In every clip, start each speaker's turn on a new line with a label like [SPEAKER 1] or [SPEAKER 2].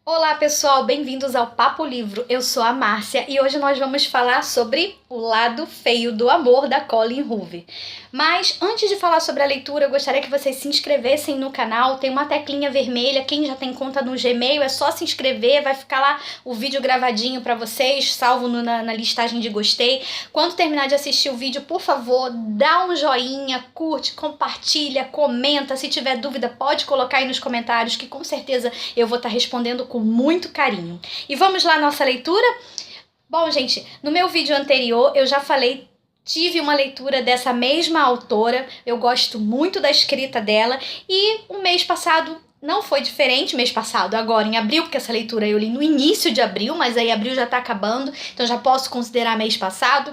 [SPEAKER 1] Olá pessoal, bem-vindos ao Papo Livro. Eu sou a Márcia e hoje nós vamos falar sobre O Lado Feio do Amor, da Colleen Hoover. Mas antes de falar sobre a leitura, eu gostaria que vocês se inscrevessem no canal. Tem uma teclinha vermelha, quem já tem conta no Gmail é só se inscrever, vai ficar lá o vídeo gravadinho para vocês, salvo na listagem de gostei. Quando terminar de assistir o vídeo, por favor, dá um joinha, curte, compartilha, comenta. Se tiver dúvida, pode colocar aí nos comentários que com certeza eu vou estar respondendo com muito carinho. E vamos lá à nossa leitura? Bom, gente, no meu vídeo anterior eu já falei, tive uma leitura dessa mesma autora, eu gosto muito da escrita dela e o mês passado não foi diferente, mês passado, agora em abril, porque essa leitura eu li no início de abril, mas aí abril já tá acabando, então já posso considerar mês passado.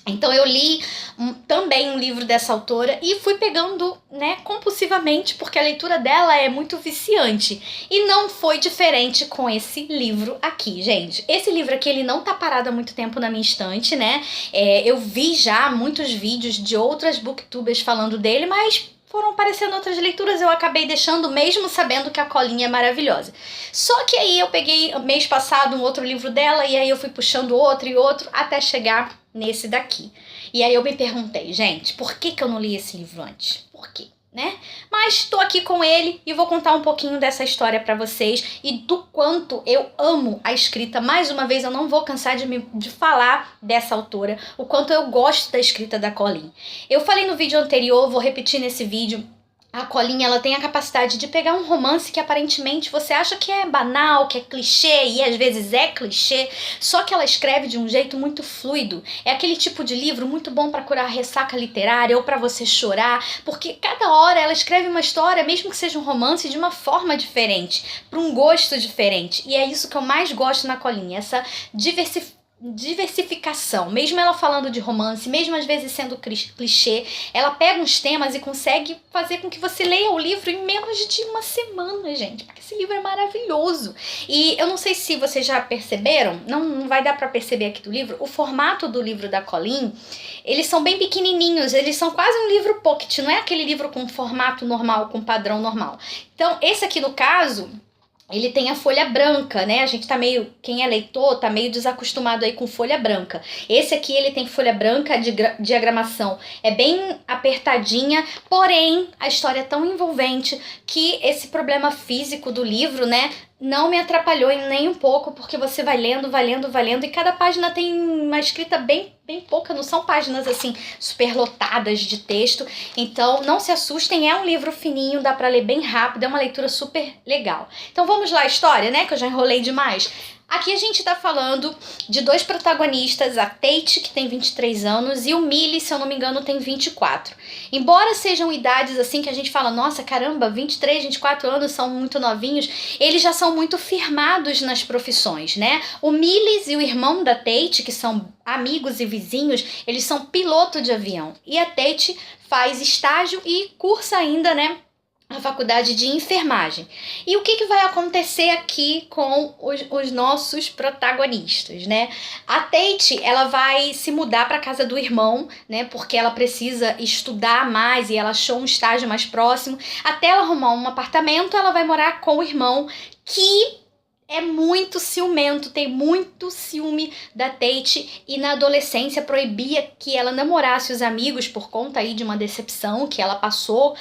[SPEAKER 1] Então eu li também um livro dessa autora e fui pegando, compulsivamente, porque a leitura dela é muito viciante. E não foi diferente com esse livro aqui, gente. Esse livro aqui, ele não tá parado há muito tempo na minha estante, né? Eu vi já muitos vídeos de outras booktubers falando dele, mas foram aparecendo outras leituras, eu acabei deixando mesmo sabendo que a Colleen é maravilhosa. Só que aí eu peguei mês passado um outro livro dela e aí eu fui puxando outro e outro até chegar nesse daqui. E aí eu me perguntei, gente, por que eu não li esse livro antes? Por quê? Né? Mas tô aqui com ele e vou contar um pouquinho dessa história pra vocês e do quanto eu amo a escrita. Mais uma vez, eu não vou cansar de falar dessa autora, o quanto eu gosto da escrita da Colleen. Eu falei no vídeo anterior, vou repetir nesse vídeo. A Colleen, ela tem a capacidade de pegar um romance que aparentemente você acha que é banal, que é clichê, e às vezes é clichê, só que ela escreve de um jeito muito fluido. É aquele tipo de livro muito bom para curar ressaca literária ou para você chorar, porque cada hora ela escreve uma história, mesmo que seja um romance, de uma forma diferente, para um gosto diferente. E é isso que eu mais gosto na Colleen, essa diversificação, mesmo ela falando de romance, mesmo às vezes sendo clichê, ela pega uns temas e consegue fazer com que você leia o livro em menos de uma semana, gente, porque esse livro é maravilhoso. E eu não sei se vocês já perceberam, não vai dar pra perceber aqui do livro, o formato do livro da Colleen, eles são bem pequenininhos, eles são quase um livro pocket, não é aquele livro com formato normal, com padrão normal. Então, esse aqui no caso, ele tem a folha branca, né? A gente tá meio, quem é leitor, tá meio desacostumado aí com folha branca. Esse aqui, ele tem folha branca, de diagramação é bem apertadinha, porém, a história é tão envolvente que esse problema físico do livro, né, não me atrapalhou nem um pouco, porque você vai lendo, e cada página tem uma escrita bem pouca, não são páginas assim super lotadas de texto, então não se assustem, é um livro fininho, dá pra ler bem rápido, é uma leitura super legal. Então vamos lá a história, né, que eu já enrolei demais. Aqui a gente tá falando de dois protagonistas, a Tate, que tem 23 anos, e o Millie, se eu não me engano, tem 24. Embora sejam idades assim que a gente fala, nossa, caramba, 23, 24 anos são muito novinhos, eles já são muito firmados nas profissões, né? O Millie e o irmão da Tate, que são amigos e vizinhos, eles são piloto de avião. E a Tate faz estágio e cursa ainda, né, a faculdade de enfermagem. E o que vai acontecer aqui com os nossos protagonistas, né? A Tate, ela vai se mudar para casa do irmão, né? Porque ela precisa estudar mais e ela achou um estágio mais próximo. Até ela arrumar um apartamento, ela vai morar com o irmão, que é muito ciumento, tem muito ciúme da Tate e na adolescência proibia que ela namorasse os amigos por conta aí de uma decepção que ela passou.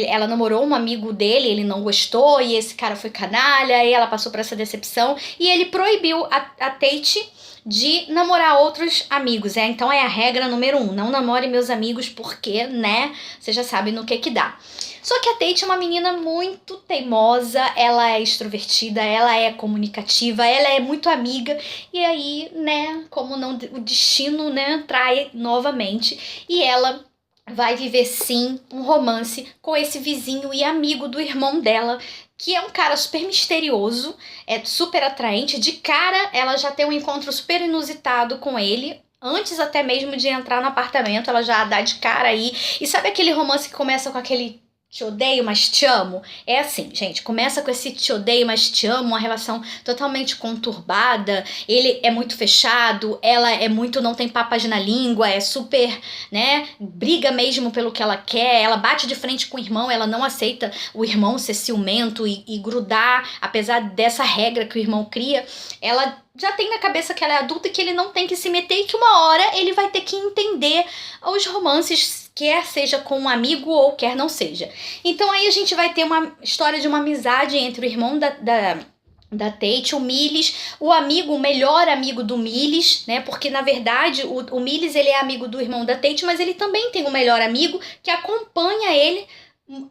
[SPEAKER 1] Ela namorou um amigo dele, ele não gostou e esse cara foi canalha e ela passou por essa decepção e ele proibiu a Tate de namorar outros amigos. Então é a regra número 1, não namore meus amigos porque, né, você já sabe no que dá. Só que a Tate é uma menina muito teimosa, ela é extrovertida, ela é comunicativa, ela é muito amiga, e aí, né, como não, o destino, né, trai novamente, e ela vai viver sim um romance com esse vizinho e amigo do irmão dela, que é um cara super misterioso, é super atraente. De cara, ela já tem um encontro super inusitado com ele, antes até mesmo de entrar no apartamento, ela já dá de cara aí. E sabe aquele romance que começa com aquele te odeio, mas te amo. É assim, gente, começa com esse te odeio, mas te amo, uma relação totalmente conturbada, ele é muito fechado, ela é muito, não tem papas na língua, é super, né, briga mesmo pelo que ela quer, ela bate de frente com o irmão, ela não aceita o irmão ser ciumento e grudar, apesar dessa regra que o irmão cria, ela já tem na cabeça que ela é adulta e que ele não tem que se meter e que uma hora ele vai ter que entender os romances, quer seja com um amigo ou quer não seja. Então aí a gente vai ter uma história de uma amizade entre o irmão da Tate, o Miles, o amigo, o melhor amigo do Miles, né? Porque na verdade o Miles ele é amigo do irmão da Tate, mas ele também tem um melhor amigo que acompanha ele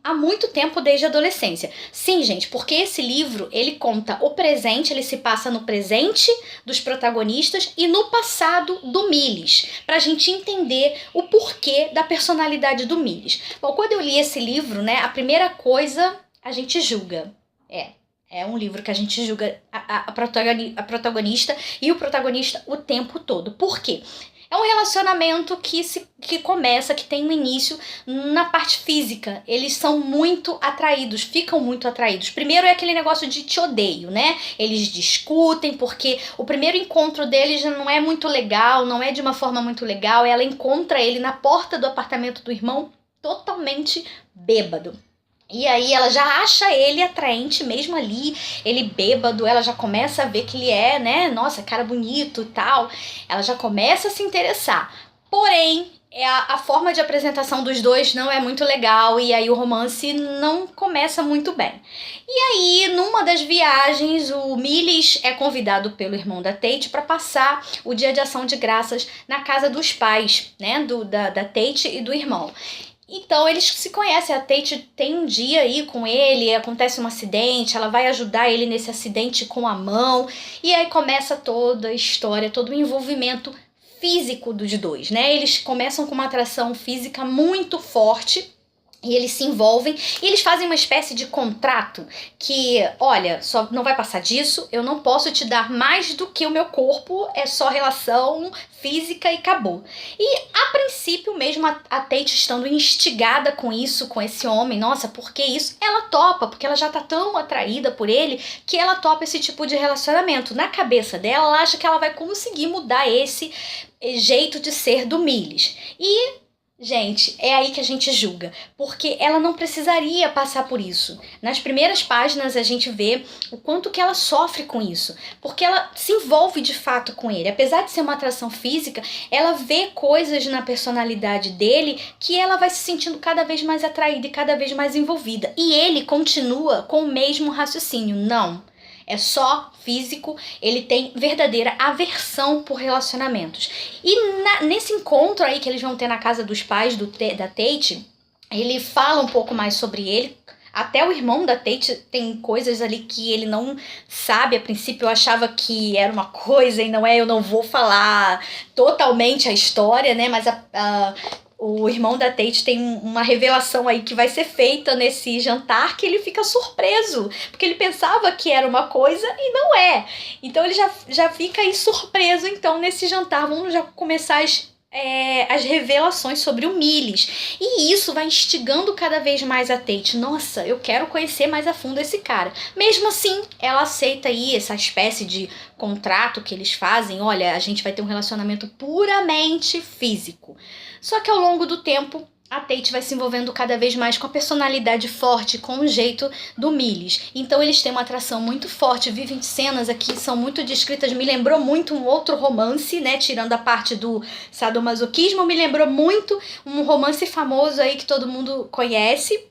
[SPEAKER 1] há muito tempo, desde a adolescência. Sim, gente, porque esse livro, ele conta o presente, ele se passa no presente dos protagonistas e no passado do Miles, pra gente entender o porquê da personalidade do Miles. Bom, quando eu li esse livro, né, a primeira coisa, a gente julga. É um livro que a gente julga a protagonista e o protagonista o tempo todo. Por quê? É um relacionamento que começa, que tem um início na parte física. Eles são muito atraídos, ficam muito atraídos. Primeiro é aquele negócio de te odeio, né? Eles discutem porque o primeiro encontro deles já não é muito legal, não é de uma forma muito legal. Ela encontra ele na porta do apartamento do irmão totalmente bêbado. E aí ela já acha ele atraente mesmo ali, ele bêbado, ela já começa a ver que ele é, né, nossa, cara bonito e tal. Ela já começa a se interessar. Porém, a forma de apresentação dos dois não é muito legal e aí o romance não começa muito bem. E aí, numa das viagens, o Miles é convidado pelo irmão da Tate para passar o dia de ação de graças na casa dos pais, né, da Tate e do irmão. Então eles se conhecem, a Tate tem um dia aí com ele, acontece um acidente, ela vai ajudar ele nesse acidente com a mão, e aí começa toda a história, todo o envolvimento físico dos dois, né? Eles começam com uma atração física muito forte, e eles se envolvem e eles fazem uma espécie de contrato que, olha, só não vai passar disso, eu não posso te dar mais do que o meu corpo, é só relação física e acabou. E a princípio mesmo a Tate estando instigada com isso, com esse homem, nossa, por que isso? Ela topa, porque ela já tá tão atraída por ele que ela topa esse tipo de relacionamento. Na cabeça dela, ela acha que ela vai conseguir mudar esse jeito de ser do Miles. E gente, é aí que a gente julga, porque ela não precisaria passar por isso. Nas primeiras páginas a gente vê o quanto que ela sofre com isso, porque ela se envolve de fato com ele. Apesar de ser uma atração física, ela vê coisas na personalidade dele que ela vai se sentindo cada vez mais atraída e cada vez mais envolvida. E ele continua com o mesmo raciocínio, não. É só físico, ele tem verdadeira aversão por relacionamentos. E nesse encontro aí que eles vão ter na casa dos pais da Tate, ele fala um pouco mais sobre ele. Até o irmão da Tate tem coisas ali que ele não sabe. A princípio eu achava que era uma coisa e não é. Eu não vou falar totalmente a história, né? Mas o irmão da Tate tem uma revelação aí que vai ser feita nesse jantar que ele fica surpreso, porque ele pensava que era uma coisa e não é. Então ele já fica aí surpreso, então, nesse jantar. Vamos já começar as revelações sobre o Miles. E isso vai instigando cada vez mais a Tate. Nossa, eu quero conhecer mais a fundo esse cara. Mesmo assim, ela aceita aí essa espécie de contrato que eles fazem. Olha, a gente vai ter um relacionamento puramente físico. Só que ao longo do tempo, a Tate vai se envolvendo cada vez mais com a personalidade forte, com o jeito do Miles. Então eles têm uma atração muito forte, vivem cenas aqui, são muito descritas, me lembrou muito um outro romance, né, tirando a parte do sadomasoquismo, me lembrou muito um romance famoso aí que todo mundo conhece.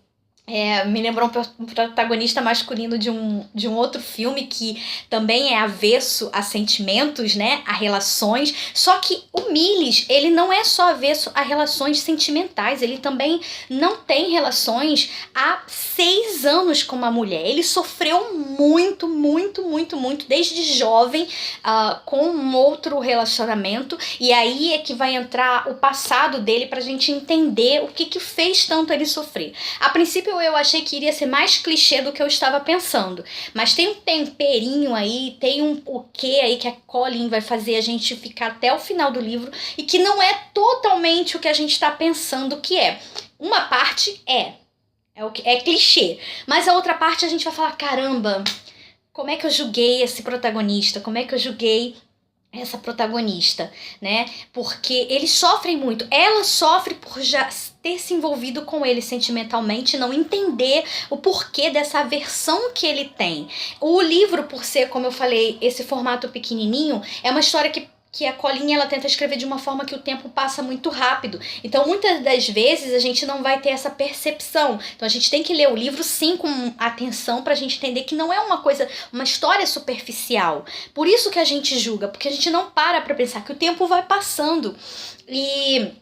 [SPEAKER 1] Me lembrou um protagonista masculino de um outro filme que também é avesso a sentimentos, né, a relações. Só que o Miles, ele não é só avesso a relações sentimentais, ele também não tem relações há 6 anos com uma mulher. Ele sofreu muito, muito, muito, muito, desde jovem, com um outro relacionamento. E aí é que vai entrar o passado dele pra gente entender o que fez tanto ele sofrer. A princípio eu achei que iria ser mais clichê do que eu estava pensando, mas tem um temperinho aí, tem o quê aí que a Colleen vai fazer a gente ficar até o final do livro e que não é totalmente o que a gente está pensando que é. Uma parte é, É o que é clichê. Mas a outra parte a gente vai falar, caramba, como é que eu julguei esse protagonista? Como é que eu julguei essa protagonista, né? Porque eles sofrem muito. Ela sofre por já ter se envolvido com ele sentimentalmente, não entender o porquê dessa aversão que ele tem. O livro, por ser, como eu falei, esse formato pequenininho, é uma história que a Colinha ela tenta escrever de uma forma que o tempo passa muito rápido. Então, muitas das vezes, a gente não vai ter essa percepção. Então, a gente tem que ler o livro, sim, com atenção, pra gente entender que não é uma coisa, uma história superficial. Por isso que a gente julga, porque a gente não para pra pensar que o tempo vai passando. E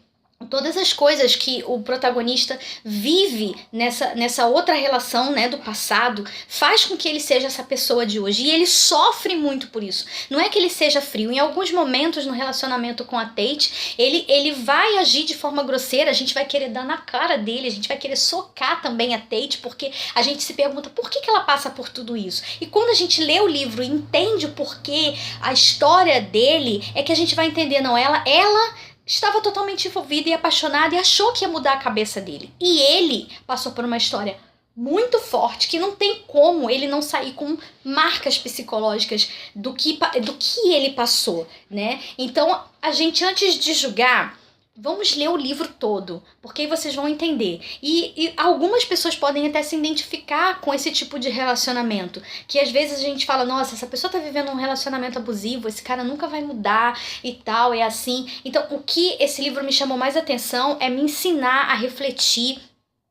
[SPEAKER 1] todas as coisas que o protagonista vive nessa outra relação, né, do passado, faz com que ele seja essa pessoa de hoje. E ele sofre muito por isso. Não é que ele seja frio. Em alguns momentos no relacionamento com a Tate, ele vai agir de forma grosseira, a gente vai querer dar na cara dele, a gente vai querer socar também a Tate, porque a gente se pergunta por que ela passa por tudo isso. E quando a gente lê o livro e entende o porquê, a história dele, é que a gente vai entender, não, ela estava totalmente envolvida e apaixonada e achou que ia mudar a cabeça dele. E ele passou por uma história muito forte que não tem como ele não sair com marcas psicológicas do que ele passou, né? Então, a gente, antes de julgar, vamos ler o livro todo, porque aí vocês vão entender. E algumas pessoas podem até se identificar com esse tipo de relacionamento, que às vezes a gente fala, nossa, essa pessoa tá vivendo um relacionamento abusivo, esse cara nunca vai mudar e tal, é assim. Então, o que esse livro me chamou mais atenção é me ensinar a refletir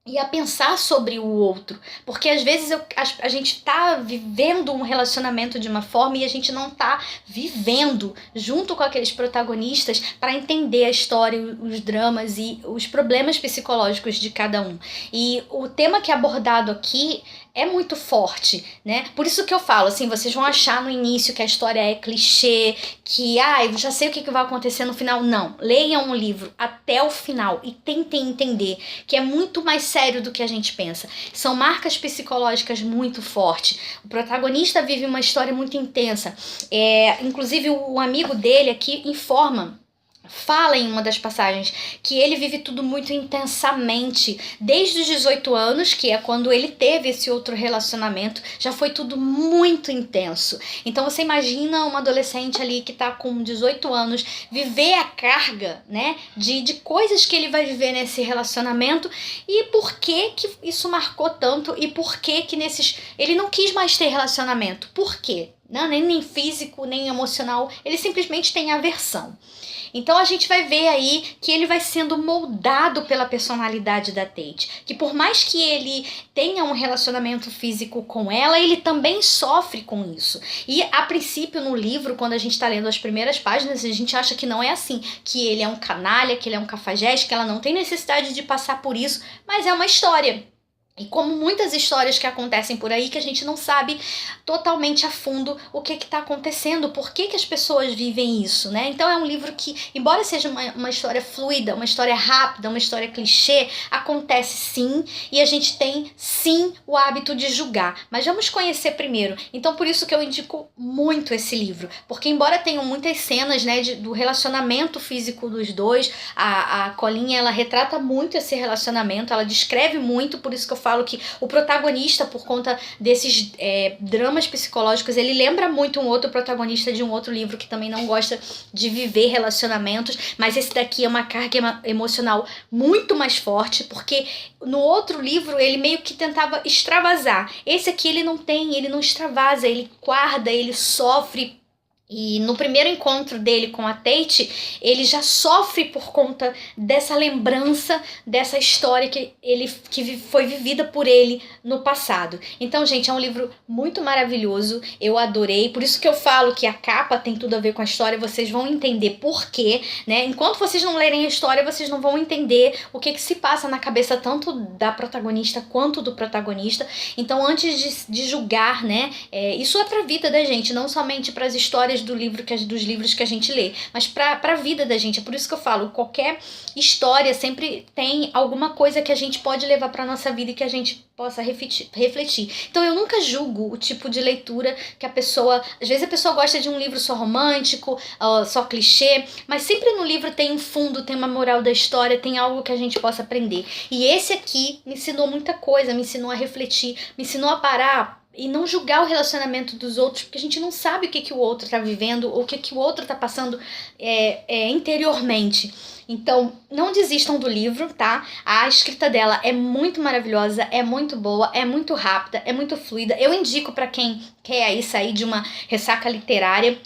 [SPEAKER 1] e a pensar sobre o outro. Porque às vezes a gente tá vivendo um relacionamento de uma forma e a gente não tá vivendo junto com aqueles protagonistas para entender a história, os dramas e os problemas psicológicos de cada um. E o tema que é abordado aqui é muito forte, né? Por isso que eu falo, assim, vocês vão achar no início que a história é clichê, que, eu já sei o que vai acontecer no final. Não, leiam um livro até o final e tentem entender que é muito mais sério do que a gente pensa. São marcas psicológicas muito fortes. O protagonista vive uma história muito intensa. Inclusive, o amigo dele aqui fala em uma das passagens que ele vive tudo muito intensamente, desde os 18 anos, que é quando ele teve esse outro relacionamento, já foi tudo muito intenso. Então você imagina uma adolescente ali que tá com 18 anos, viver a carga, né, de coisas que ele vai viver nesse relacionamento e por que isso marcou tanto e por que ele não quis mais ter relacionamento. Por quê? Não, nem físico, nem emocional, ele simplesmente tem aversão. Então a gente vai ver aí que ele vai sendo moldado pela personalidade da Tate. Que por mais que ele tenha um relacionamento físico com ela, ele também sofre com isso. E a princípio no livro, quando a gente está lendo as primeiras páginas, a gente acha que não é assim. Que ele é um canalha, que ele é um cafajeste, que ela não tem necessidade de passar por isso. Mas é uma história. E como muitas histórias que acontecem por aí, que a gente não sabe totalmente a fundo o que está acontecendo, por que as pessoas vivem isso, né? Então é um livro que, embora seja uma história fluida, uma história rápida, uma história clichê, acontece sim, e a gente tem sim o hábito de julgar. Mas vamos conhecer primeiro. Então por isso que eu indico muito esse livro, porque embora tenham muitas cenas, né, do relacionamento físico dos dois, a Colinha, ela retrata muito esse relacionamento, ela descreve muito, por isso que eu falo que o protagonista, por conta desses dramas psicológicos, ele lembra muito um outro protagonista de um outro livro que também não gosta de viver relacionamentos, mas esse daqui é uma carga emocional muito mais forte, porque no outro livro ele meio que tentava extravasar. Esse aqui ele não extravasa, ele guarda, ele sofre. E no primeiro encontro dele com a Tate, ele já sofre por conta dessa lembrança, dessa história que foi vivida por ele no passado. Então, gente, é um livro muito maravilhoso, eu adorei. Por isso que eu falo que a capa tem tudo a ver com a história, vocês vão entender por quê, né? Enquanto vocês não lerem a história, vocês não vão entender o que se passa na cabeça tanto da protagonista quanto do protagonista. Então, antes de julgar, né? Isso é pra vida da gente, não somente para as histórias histórias dos livros que a gente lê, mas pra vida da gente. É por isso que eu falo, qualquer história sempre tem alguma coisa que a gente pode levar pra nossa vida e que a gente possa refletir. Então eu nunca julgo o tipo de leitura que a pessoa... Às vezes a pessoa gosta de um livro só romântico, só clichê, mas sempre no livro tem um fundo, tem uma moral da história, tem algo que a gente possa aprender. E esse aqui me ensinou muita coisa, me ensinou a refletir, me ensinou a parar e não julgar o relacionamento dos outros, porque a gente não sabe o que o outro tá vivendo ou o que o outro tá passando interiormente. Então, não desistam do livro, tá? A escrita dela é muito maravilhosa, é muito boa, é muito rápida, é muito fluida. Eu indico para quem quer aí sair de uma ressaca literária.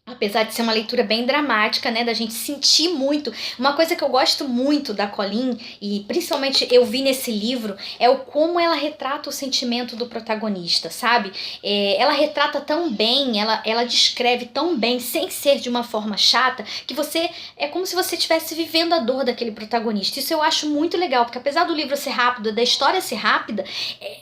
[SPEAKER 1] Apesar de ser uma leitura bem dramática, né, da gente sentir muito. Uma coisa que eu gosto muito da Colleen, e principalmente eu vi nesse livro, é o como ela retrata o sentimento do protagonista, sabe? Ela retrata tão bem, ela descreve tão bem, sem ser de uma forma chata, que é como se você estivesse vivendo a dor daquele protagonista. Isso eu acho muito legal, porque apesar do livro ser rápido, da história ser rápida,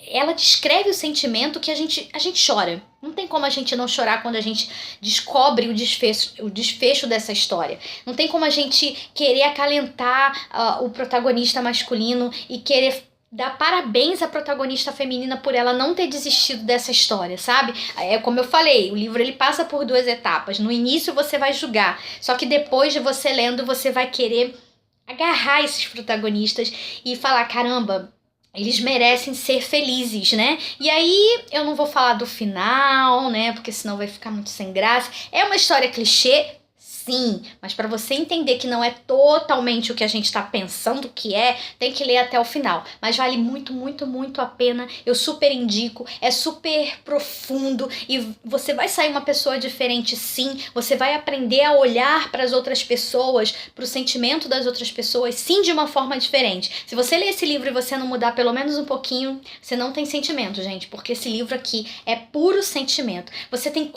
[SPEAKER 1] ela descreve o sentimento que a gente chora. Não tem como a gente não chorar quando a gente descobre o desfecho dessa história. Não tem como a gente querer acalentar o protagonista masculino e querer dar parabéns à protagonista feminina por ela não ter desistido dessa história, sabe? É como eu falei, o livro ele passa por 2 etapas. No início você vai julgar, só que depois de você lendo, você vai querer agarrar esses protagonistas e falar, caramba, eles merecem ser felizes, né? E aí, eu não vou falar do final, né? Porque senão vai ficar muito sem graça. É uma história clichê? Sim, mas para você entender que não é totalmente o que a gente tá pensando que tem que ler até o final. Mas vale muito, muito, muito a pena. Eu super indico. É super profundo e você vai sair uma pessoa diferente, sim. Você vai aprender a olhar para as outras pessoas, para o sentimento das outras pessoas, sim, de uma forma diferente. Se você ler esse livro e você não mudar pelo menos um pouquinho, você não tem sentimento, gente, porque esse livro aqui é puro sentimento. Você tem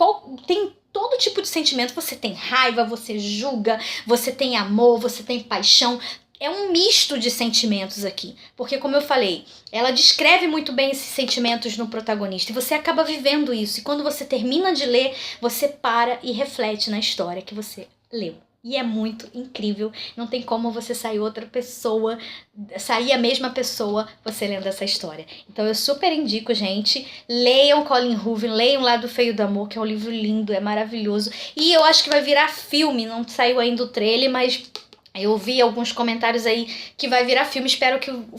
[SPEAKER 1] todo tipo de sentimento, você tem raiva, você julga, você tem amor, você tem paixão. É um misto de sentimentos aqui, porque como eu falei, ela descreve muito bem esses sentimentos no protagonista e você acaba vivendo isso. E quando você termina de ler, você para e reflete na história que você leu. E é muito incrível, não tem como você sair a mesma pessoa você lendo essa história. Então eu super indico, gente, leiam Colleen Hoover, leiam Lado Feio do Amor, que é um livro lindo, é maravilhoso. E eu acho que vai virar filme, não saiu ainda o trailer, mas eu vi alguns comentários aí que vai virar filme. Espero que o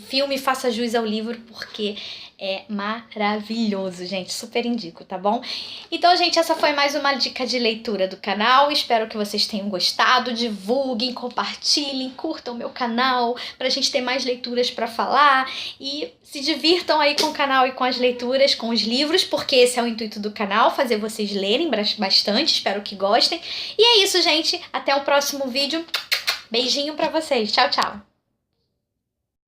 [SPEAKER 1] filme faça jus ao livro, porque é maravilhoso, gente. Super indico, tá bom? Então, gente, essa foi mais uma dica de leitura do canal. Espero que vocês tenham gostado. Divulguem, compartilhem, curtam meu canal pra gente ter mais leituras pra falar. E se divirtam aí com o canal e com as leituras, com os livros, porque esse é o intuito do canal, fazer vocês lerem bastante. Espero que gostem. E é isso, gente. Até o próximo vídeo. Beijinho pra vocês. Tchau, tchau.